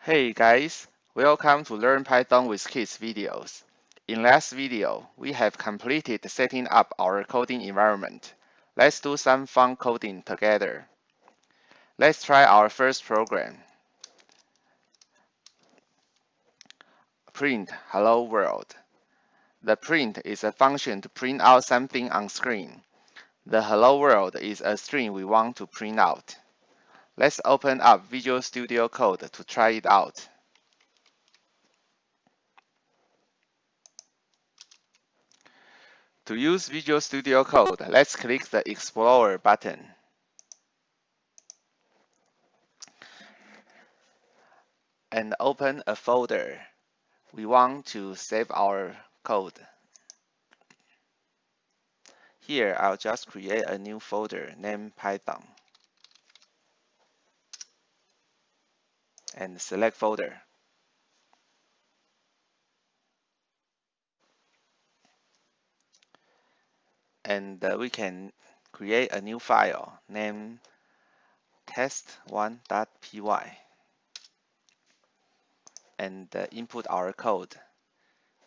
Hey guys, welcome to Learn Python with Kids videos. In last video, we have completed setting up our coding environment. Let's do some fun coding together. Let's try our first program. Print hello world. The print is a function to print out something on screen. The hello world is a string we want to print out. Let's open up Visual Studio Code to try it out. To use Visual Studio Code, let's click the Explorer button. And open a folder. We want to save our code. Here, I'll just create a new folder named Python. And select folder. And we can create a new file named test1.py. And input our code.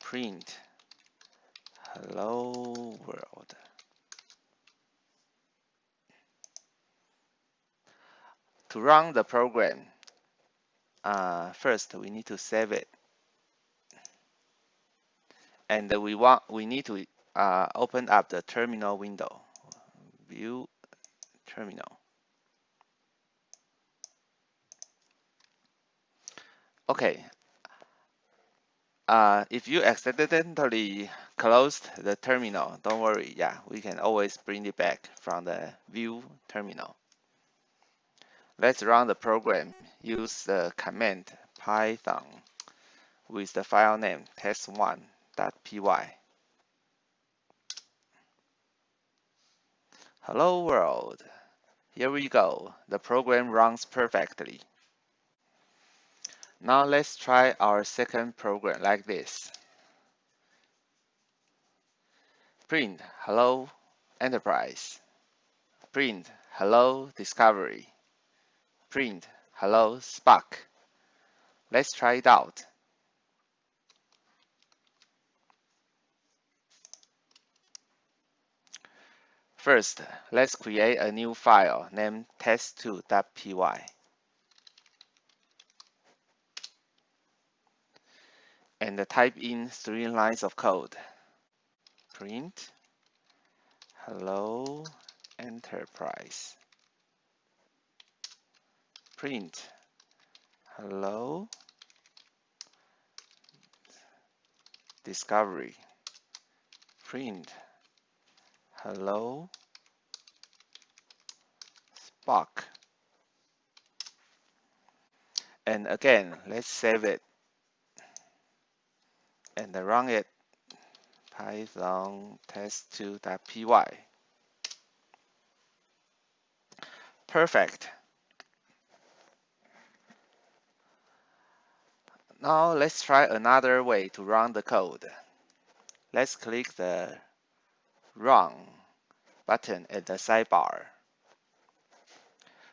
Print hello world. To run the program, first we need to save it. And we need to open up the terminal window. View terminal. Okay. If you accidentally closed the terminal, don't worry. Yeah, we can always bring it back from the view terminal. Let's run the program. Use the command python with the file name test1.py. Hello world. Here we go. The program runs perfectly. Now let's try our second program like this. Print hello enterprise. Print hello discovery. Print hello Spock. Let's try it out. First, let's create a new file named test2.py. And type in 3 lines of code. Print hello enterprise. Print hello discovery. Print hello Spock. And again, let's save it and run it. Python test2.py. Perfect. Now let's try another way to run the code. Let's click the Run button at the sidebar.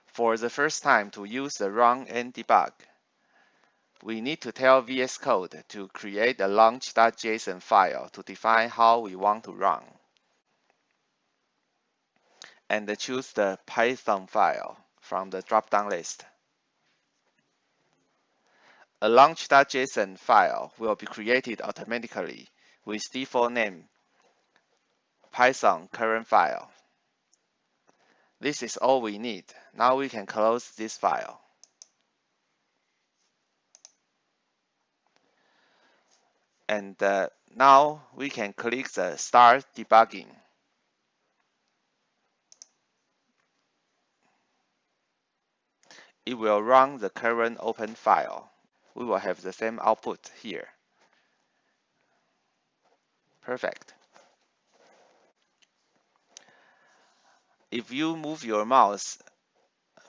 For the first time to use the Run and Debug, we need to tell VS Code to create a launch.json file to define how we want to run. And choose the Python file from the drop-down list. A launch.json file will be created automatically with default name Python current file. This is all we need. Now we can close this file. And now we can click the Start Debugging. It will run the current open file. We will have the same output here. Perfect. If you move your mouse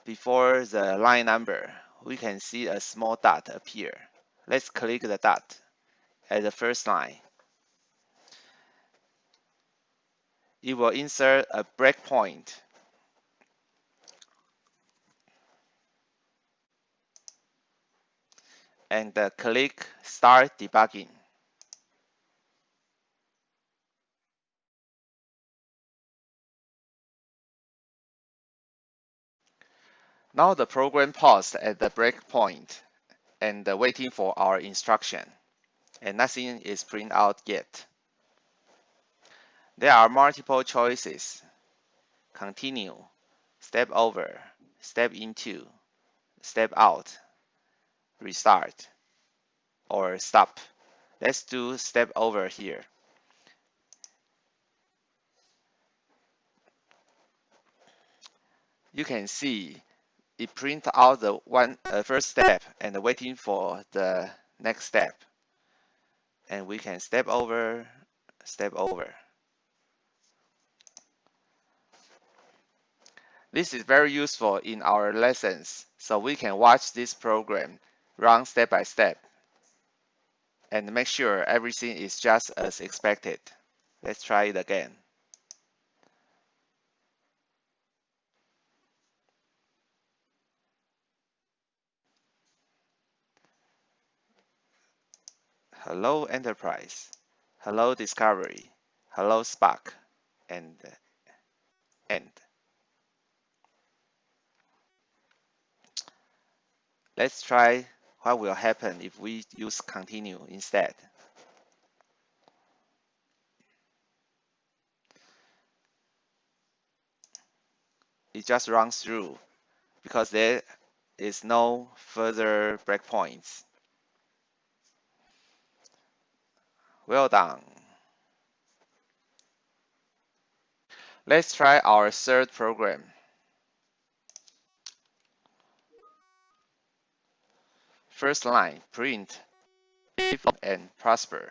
before the line number, we can see a small dot appear. Let's click the dot at the first line. It will insert a breakpoint. and click Start Debugging. Now the program paused at the breakpoint and waiting for our instruction, and nothing is printed out yet. There are multiple choices: continue, step over, step into, step out, restart, or stop. Let's do step over here. You can see it print out the first step and waiting for the next step. And we can step over, step over. This is very useful in our lessons, so we can watch this program run step by step and make sure everything is just as expected. Let's try it again. Hello Enterprise, hello Discovery, hello Spock, and end. Let's try what will happen if we use continue instead. It just runs through because there is no further breakpoints. Well done. Let's try our third program. First line, print live and prosper.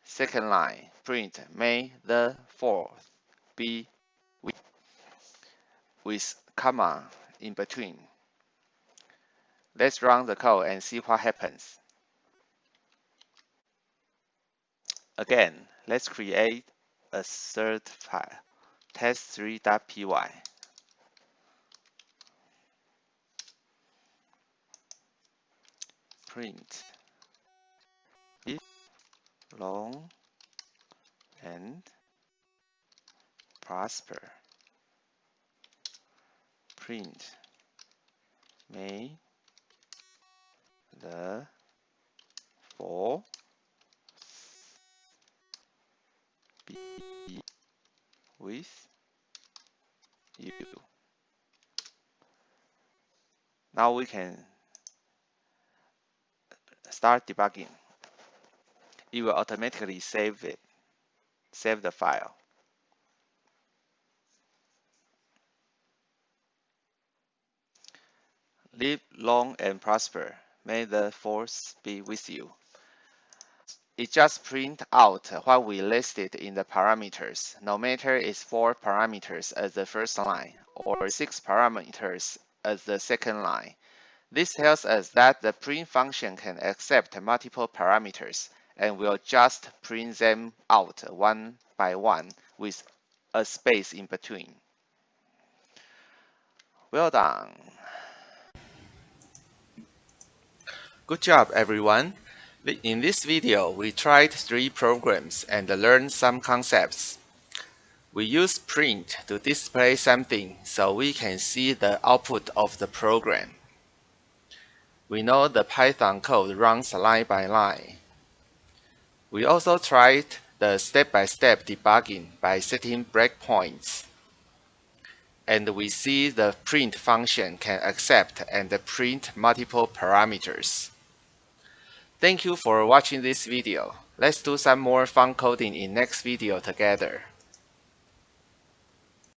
Second line, print May the 4th be with comma in between. Let's run the code and see what happens. Again, let's create a third file, test3.py. Print live long and prosper. Print May the 4th be with you. Now we can start debugging. It will automatically save the file. Live long and prosper. May the force be with you. It just print out what we listed in the parameters, no matter it's 4 parameters as the first line or 6 parameters as the second line. This tells us that the print function can accept multiple parameters and will just print them out one by one with a space in between. Well done. Good job, everyone. In this video, we tried 3 programs and learned some concepts. We use print to display something so we can see the output of the program. We know the Python code runs line by line. We also tried the step-by-step debugging by setting breakpoints. And we see the print function can accept and print multiple parameters. Thank you for watching this video. Let's do some more fun coding in next video together.